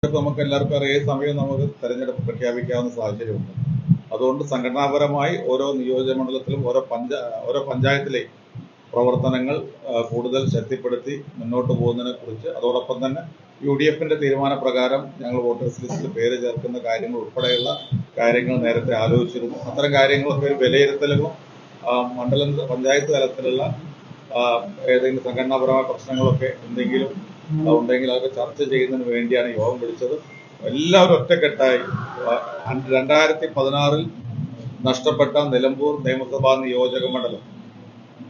നമുക്ക് എല്ലാവർക്കും അറിയാം, ഈ സമയം നമുക്ക് തെരഞ്ഞെടുപ്പ് പ്രഖ്യാപിക്കാവുന്ന സാഹചര്യമുണ്ട്. അതുകൊണ്ട് സംഘടനാപരമായി ഓരോ നിയോജകമണ്ഡലത്തിലും ഓരോ പഞ്ചായത്തിലെയും പ്രവർത്തനങ്ങൾ കൂടുതൽ ശക്തിപ്പെടുത്തി മുന്നോട്ട് പോകുന്നതിനെ കുറിച്ച്, അതോടൊപ്പം തന്നെ UDFന്റെ തീരുമാനപ്രകാരം ഞങ്ങൾ വോട്ടേഴ്സ് ലിസ്റ്റിൽ പേര് ചേർക്കുന്ന കാര്യങ്ങൾ ഉൾപ്പെടെയുള്ള കാര്യങ്ങൾ നേരത്തെ ആലോചിച്ചിരുന്നു. അത്തരം കാര്യങ്ങളൊക്കെ ഒരു വിലയിരുത്തലും പഞ്ചായത്ത് തലത്തിലുള്ള ഏതെങ്കിലും സംഘടനാപരമായ പ്രശ്നങ്ങളൊക്കെ ഉണ്ടെങ്കിൽ അതൊക്കെ ചർച്ച ചെയ്യുന്നതിന് വേണ്ടിയാണ് യോഗം വിളിച്ചത്. എല്ലാവരും ഒറ്റക്കെട്ടായി 2016 നഷ്ടപ്പെട്ട നിലമ്പൂർ നിയമസഭാ നിയോജക മണ്ഡലം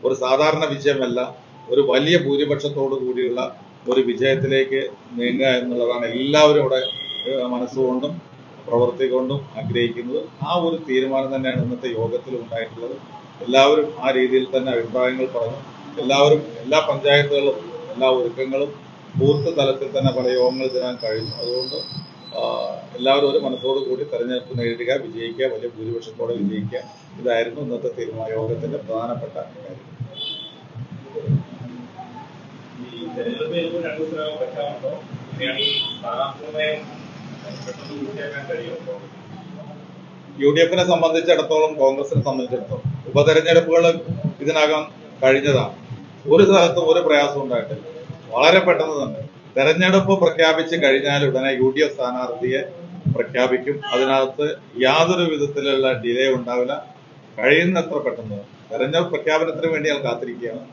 ഒരു സാധാരണ വിജയമല്ല, ഒരു വലിയ ഭൂരിപക്ഷത്തോടു കൂടിയുള്ള ഒരു വിജയത്തിലേക്ക് നീങ്ങുക എന്നുള്ളതാണ് എല്ലാവരും ഇവിടെ മനസ്സുകൊണ്ടും പ്രവൃത്തി കൊണ്ടും ആഗ്രഹിക്കുന്നത്. ആ ഒരു തീരുമാനം തന്നെയാണ് ഇന്നത്തെ യോഗത്തിൽ ഉണ്ടായിട്ടുള്ളത്. എല്ലാവരും ആ രീതിയിൽ തന്നെ അഭിപ്രായങ്ങൾ പറഞ്ഞു. എല്ലാ പഞ്ചായത്തുകളും എല്ലാ ഒരുക്കങ്ങളും ബൂത്ത് തലത്തിൽ തന്നെ പല യോഗങ്ങൾ തരാൻ കഴിഞ്ഞു. അതുകൊണ്ട് എല്ലാവരും ഒരു മനസ്സോടു കൂടി തെരഞ്ഞെടുപ്പ് നേരിടുക, വിജയിക്കുക, വലിയ ഭൂരിപക്ഷത്തോടെ വിജയിക്കുക. ഇതായിരുന്നു ഇന്നത്തെ യോഗത്തിന്റെ പ്രധാനപ്പെട്ട കാര്യം. UDFനെ സംബന്ധിച്ചിടത്തോളം, കോൺഗ്രസിനെ സംബന്ധിച്ചിടത്തോളം ഉപതെരഞ്ഞെടുപ്പുകൾ ഇതിനകം കഴിഞ്ഞതാണ്. ഒരു സ്ഥലത്തും ഒരു പ്രയാസം ഉണ്ടായിട്ടില്ല. വളരെ പെട്ടെന്ന് തന്നെ തെരഞ്ഞെടുപ്പ് പ്രഖ്യാപിച്ച് കഴിഞ്ഞാൽ ഉടനെ UDF സ്ഥാനാർത്ഥിയെ പ്രഖ്യാപിക്കും. അതിനകത്ത് യാതൊരു വിധത്തിലുള്ള ഡിലേ ഉണ്ടാവില്ല. കഴിയുന്നത്ര പെട്ടെന്ന് തെരഞ്ഞെടുപ്പ് പ്രഖ്യാപനത്തിന് വേണ്ടി ഞാൻ കാത്തിരിക്കുകയാണ്.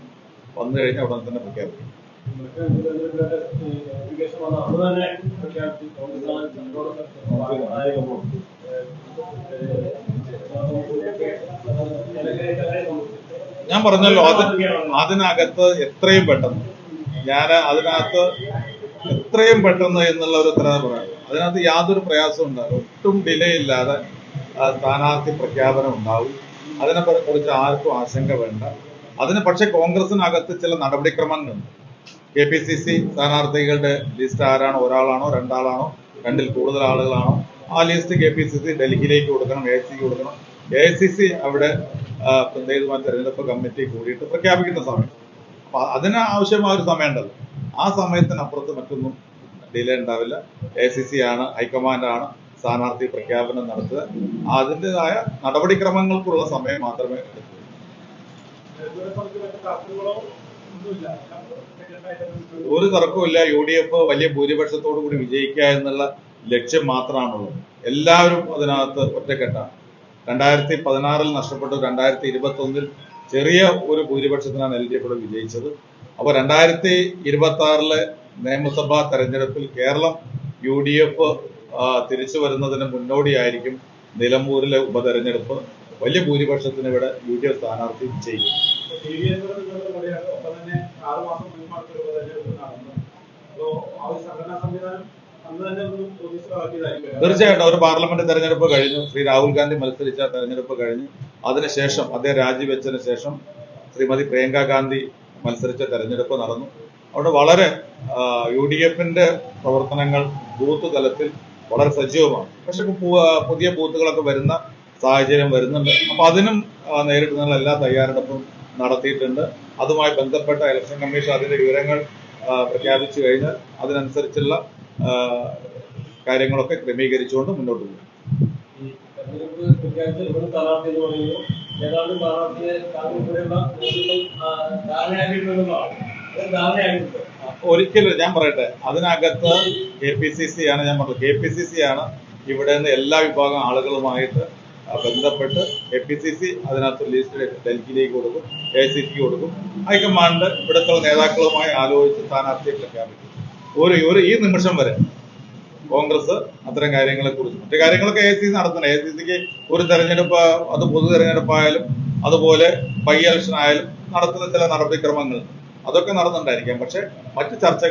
വന്നു കഴിഞ്ഞാൽ ഉടൻ തന്നെ പ്രഖ്യാപിക്കും. ഞാൻ പറഞ്ഞല്ലോ, അതിനകത്ത് എത്രയും പെട്ടെന്ന് എന്നുള്ള ഒരു ഉത്തരവാദിത്തം പറയാം. അതിനകത്ത് യാതൊരു പ്രയാസവും ഉണ്ടാകും. ഒട്ടും ഡിലേ ഇല്ലാതെ സ്ഥാനാർത്ഥി പ്രഖ്യാപനം ഉണ്ടാവും. അതിനെ കുറിച്ച് ആർക്കും ആശങ്ക വേണ്ട. പക്ഷേ കോൺഗ്രസിനകത്ത് ചില നടപടിക്രമങ്ങളുണ്ട്. KPCC സ്ഥാനാർത്ഥികളുടെ ലിസ്റ്റ് ആരാണോ, ഒരാളാണോ, രണ്ടാളാണോ, രണ്ടിൽ കൂടുതൽ ആളുകളാണോ, ആ ലിസ്റ്റ് KPCC ഡൽഹിയിലേക്ക് കൊടുക്കണം, AICC കൊടുക്കണം. AICC അവിടെ തെരഞ്ഞെടുപ്പ് കമ്മിറ്റി കൂടിയിട്ട് പ്രഖ്യാപിക്കുന്ന സമയം. അപ്പൊ അതിന് ആവശ്യമായ ഒരു സമയമുണ്ടല്ലോ. ആ സമയത്തിനപ്പുറത്ത് മറ്റൊന്നും ഡിലേ ഉണ്ടാവില്ല. AICC ആണ്, ഹൈക്കമാൻഡാണ് സ്ഥാനാർത്ഥി പ്രഖ്യാപനം നടത്തുക. അതിൻ്റെതായ നടപടിക്രമങ്ങൾക്കുള്ള സമയം മാത്രമേ എടുക്കൂ. ഒരു തർക്കവുമില്ല. UDF വലിയ ഭൂരിപക്ഷത്തോടു കൂടി വിജയിക്കുക എന്നുള്ള ലക്ഷ്യം മാത്രമാണുള്ളത്. എല്ലാവരും അതിനകത്ത് ഒറ്റക്കെട്ടാണ്. 2016 നഷ്ടപ്പെട്ടു. 2021 ചെറിയ ഒരു ഭൂരിപക്ഷത്തിനാണ് LDF വിജയിച്ചത്. അപ്പോൾ 2026 നിയമസഭാ തെരഞ്ഞെടുപ്പിൽ കേരളം UDF തിരിച്ചു വരുന്നതിന് മുന്നോടിയായിരിക്കും നിലമ്പൂരിലെ ഉപതെരഞ്ഞെടുപ്പ്. വലിയ ഭൂരിപക്ഷത്തിന് ഇവിടെ UDF സ്ഥാനാർത്ഥി വിജയിക്കും. തീർച്ചയായിട്ടും ഒരു പാർലമെന്റ് തെരഞ്ഞെടുപ്പ് കഴിഞ്ഞു. ശ്രീ രാഹുൽ ഗാന്ധി മത്സരിച്ച തെരഞ്ഞെടുപ്പ് കഴിഞ്ഞു. അതിനുശേഷം അദ്ദേഹം രാജിവെച്ചതിന് ശേഷം ശ്രീമതി പ്രിയങ്ക ഗാന്ധി മത്സരിച്ച തെരഞ്ഞെടുപ്പ് നടന്നു. അവിടെ വളരെ UDFന്റെ പ്രവർത്തനങ്ങൾ ബൂത്ത് തലത്തിൽ വളരെ സജീവമാണ്. പക്ഷെ പുതിയ ബൂത്തുകളൊക്കെ വരുന്ന സാഹചര്യം വരുന്നുണ്ട്. അപ്പൊ അതിനും നേരിടുന്ന എല്ലാ തയ്യാറെടുപ്പും നടത്തിയിട്ടുണ്ട്. അതുമായി ബന്ധപ്പെട്ട ഇലക്ഷൻ കമ്മീഷൻ അതിന്റെ വിവരങ്ങൾ പ്രഖ്യാപിച്ചു കഴിഞ്ഞാൽ അതിനനുസരിച്ചുള്ള കാര്യങ്ങളൊക്കെ ക്രമീകരിച്ചുകൊണ്ട് മുന്നോട്ട് പോകും. ഒരിക്കലും ഞാൻ പറയട്ടെ, അതിനകത്ത് KPCC ആണ്. ഞാൻ പറഞ്ഞത് KPCC ആണ് ഇവിടെ നിന്ന് എല്ലാ വിഭാഗം ആളുകളുമായിട്ട് ബന്ധപ്പെട്ട് KPCC അതിനകത്ത് ലിസ്റ്റ് ഡൽഹിയിലേക്ക് കൊടുക്കും, AICC കൊടുക്കും. ഹൈക്കമാൻഡ് ഇവിടുത്തെ നേതാക്കളുമായി ആലോചിച്ച് സ്ഥാനാർത്ഥിയെ പ്രഖ്യാപിക്കും. ഈ നിമിഷം വരെ കോൺഗ്രസ് അത്തരം കാര്യങ്ങളെ കുറിച്ച്, മറ്റു കാര്യങ്ങളൊക്കെ AICC നടത്തണം. AICCക്ക് ഒരു തെരഞ്ഞെടുപ്പ്, അത് പൊതു തെരഞ്ഞെടുപ്പായാലും അതുപോലെ ബൈ ഇലക്ഷൻ ആയാലും നടത്തുന്ന ചില നടപടിക്രമങ്ങൾ അതൊക്കെ നടന്നുണ്ടായിരിക്കാം. പക്ഷെ മറ്റു ചർച്ചകൾ